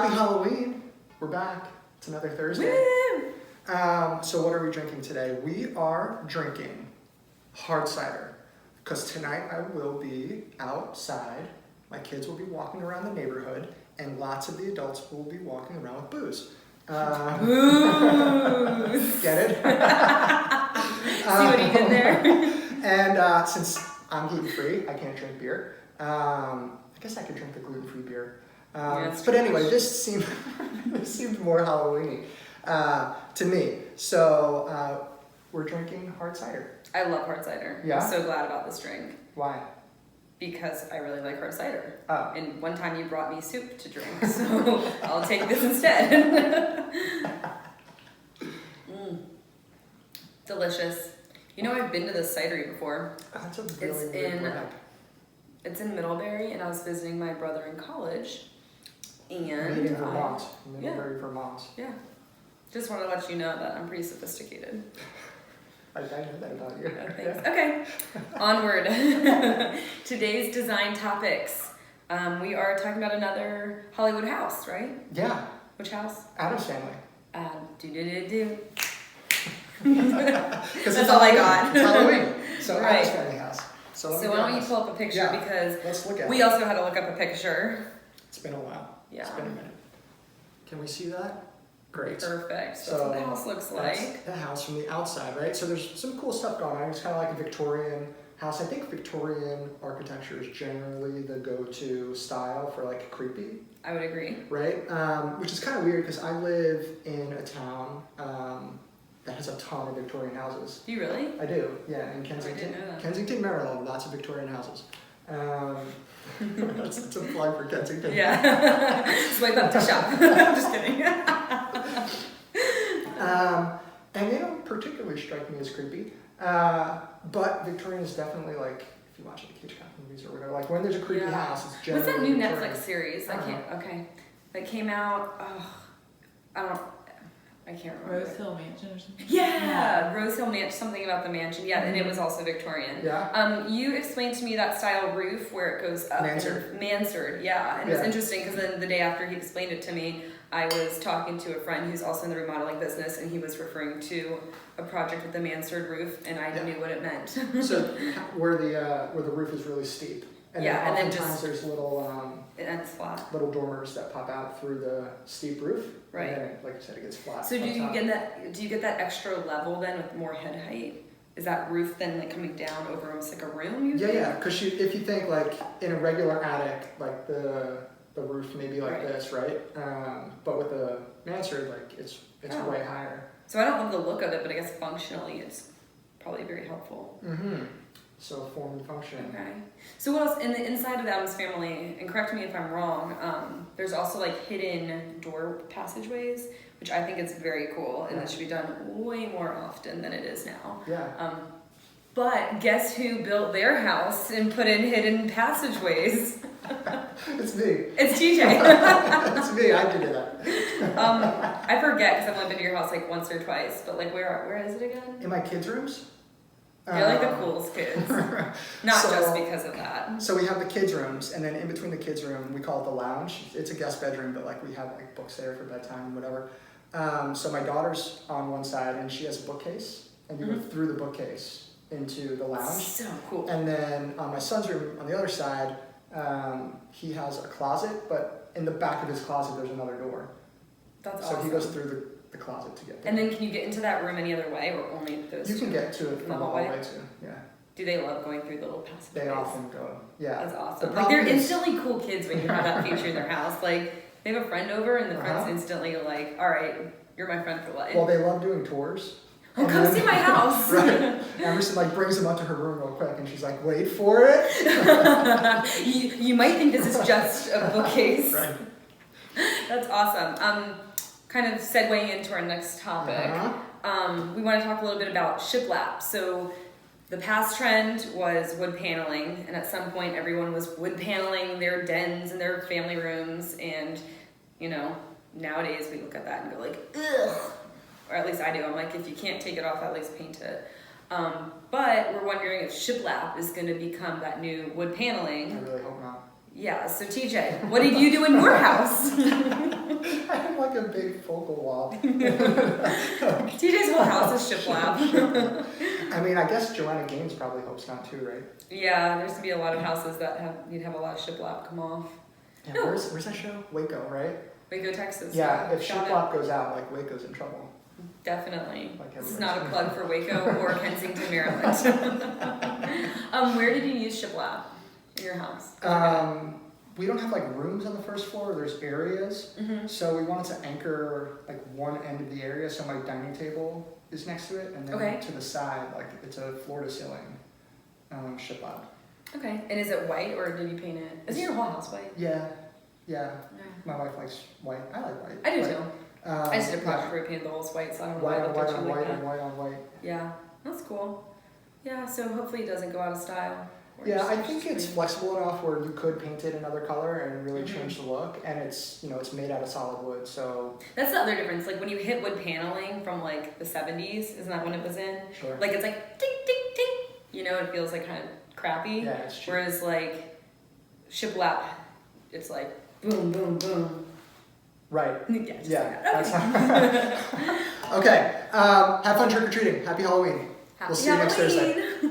Happy Halloween. We're back. It's another Thursday. Woo! So what are we drinking today? We are drinking hard cider because tonight I will be outside. My kids will be walking around the neighborhood and lots of the adults will be walking around with booze. Booze! Get it? See what he did there? And since I'm gluten-free, I can't drink beer. I guess I could drink the gluten-free beer. But anyway, this seemed more Halloween-y to me. So we're drinking hard cider. I love hard cider. Yeah? I'm so glad about this drink. Why? Because I really like hard cider. Oh. And one time you brought me soup to drink, so I'll take this instead. Delicious. You know, I've been to this cidery before. That's a really weird brand. It's in Middlebury, and I was visiting my brother in college. And Made in Vermont. Middlebury, yeah. Vermont. Yeah. Just want to let you know that I'm pretty sophisticated. I know that about you. Oh, thanks. Okay, onward. Today's design topics. We are talking about another Hollywood house, right? Yeah. Which house? Addams Family. Do. That's all I got. It's Halloween. So Right. Addams Family house. So why don't you pull up a picture, Yeah. because Let's look at we it. also had to look up a picture. It's been a while. Yeah. It's been a minute. Can we see that? Great. Perfect. So So that's what the house looks That's like. the house from the outside, right? So there's some cool stuff going on. It's kind of like a Victorian house. I think Victorian architecture is generally the go-to style for like creepy, I would agree. right? Which is kind of weird because I live in a town that has a ton of Victorian houses. Do you really? I do, yeah, in Kensington. know that. Kensington, Maryland, lots of Victorian houses. It's a plug for Kensington. Yeah. Swipe up to shop. I'm just kidding. And they don't particularly strike me as creepy. But Victorian is definitely like, if you watch the Hitchcock movies or whatever, like when there's a creepy Yeah. house, it's What's generally that new Victorian. Netflix series? Okay. That came out, I can't remember. Rose Hill Mansion or something? Yeah, Rose Hill Mansion, something about the mansion. Yeah, and it was also Victorian. Yeah. You explained to me that style roof where it goes up. Mansard. Mansard, yeah. And it was Yeah. interesting because then the day after he explained it to me, I was talking to a friend who's also in the remodeling business, and he was referring to a project with the mansard roof, and I Yeah. knew what it meant. So where the roof is really steep. And Yeah, then and then oftentimes just- there's It ends flat. little dormers that pop out through the steep roof. Right. And then, like I said, it gets flat. So on do you top. get that extra level then with more head height? Is that roof then like coming down over almost like a room? Yeah, because if you think like in a regular attic, like the roof may be like Right. this, right? But with a mansard, like it's Oh. way higher. So I don't love the look of it, but I guess functionally it's probably very helpful. Mm-hmm. So form and function. Okay. So what else in the inside of the Addams Family? And correct me if I'm wrong. There's also like hidden door passageways, which I think is very cool, and that should be done way more often than it is now. Yeah. But guess who built their house and put in hidden passageways? It's me. It's TJ. It's me. I did that. I forget because I've only been to your house like once or twice. But like, where is it again? In my kids' rooms. You're like the coolest kids. Not So- just because of that. So we have the kids' rooms, and then in between the kids' room, we call it the lounge. It's a guest bedroom, but like we have like books there for bedtime and whatever. So my daughter's on one side, and she has a bookcase, and you go through the bookcase into the lounge. So cool. And then on my son's room, on the other side, he has a closet, but in the back of his closet, there's another door. That's So awesome. he goes through the closet to get there. And then can you get into that room any other way, or only those You two? can get to it from the hallway? hallway too. Yeah, Do they love going through the little passageways? they often go. Yeah, That's The awesome. Like problem they're is- instantly cool kids when you have that feature in their house. Like they have a friend over, and the friend's Uh-huh. instantly like, "All right, you're my friend for life." Well, they love doing tours. Oh, And come then- see my house. Right. Emerson like brings them up to her room real quick, and she's like, "Wait for it." you might think this is just a bookcase. Right. That's awesome. Kind of segueing into our next topic. Uh-huh. We want to talk a little bit about shiplap. So the past trend was wood paneling, and at some point everyone was wood paneling their dens and their family rooms, and you know, nowadays we look at that and go like, ugh, or at least I do. I'm like, if you can't take it off, at least paint it. But we're wondering if shiplap is going to become that new wood I paneling. really hope not. Yeah, so TJ, what did you do in your house? have like a big focal wall. TJ's whole house is shiplap. I mean, I guess Joanna Gaines probably hopes not too, right? Yeah, there's gonna be a lot of houses that you'd have a lot of shiplap come off. Yeah, No. where's that show? Waco, right? Waco, Texas. Yeah, if Shout shiplap out. goes out, like Waco's in trouble. Definitely. Like This is everyone's not a saying. plug for Waco or Kensington, Maryland. Where did you use shiplap in your house? We don't have like rooms on the first floor. There's areas, so we wanted to anchor like one end of the area. So my dining table is next to it, and then to the side, like it's a floor to ceiling shiplap. Okay, and is it white or did you paint it? Isn't your whole house white? Yeah. My wife likes white. I like white. I do too. I just did a project yeah. where we painted the walls white, so I don't know White why I on looked white at on you like white that. on white on white. Yeah, that's cool. Yeah, so hopefully it doesn't go out of style. Yeah, I think it's flexible enough where you could paint it another color and really Mm-hmm. change the look. And it's it's made out of solid wood, so That's the other difference. Like when you hit wood paneling from like the 70s, isn't that when it was in? sure. Like it's like ding ding ding. It feels like kind of crappy. Yeah, it's cheap. Whereas like shiplap, it's like boom boom boom. Right. Yeah. Just Yeah. like That's that. Okay. okay. Have fun trick or treating. Happy Halloween. Happy We'll see you next Thursday. Halloween.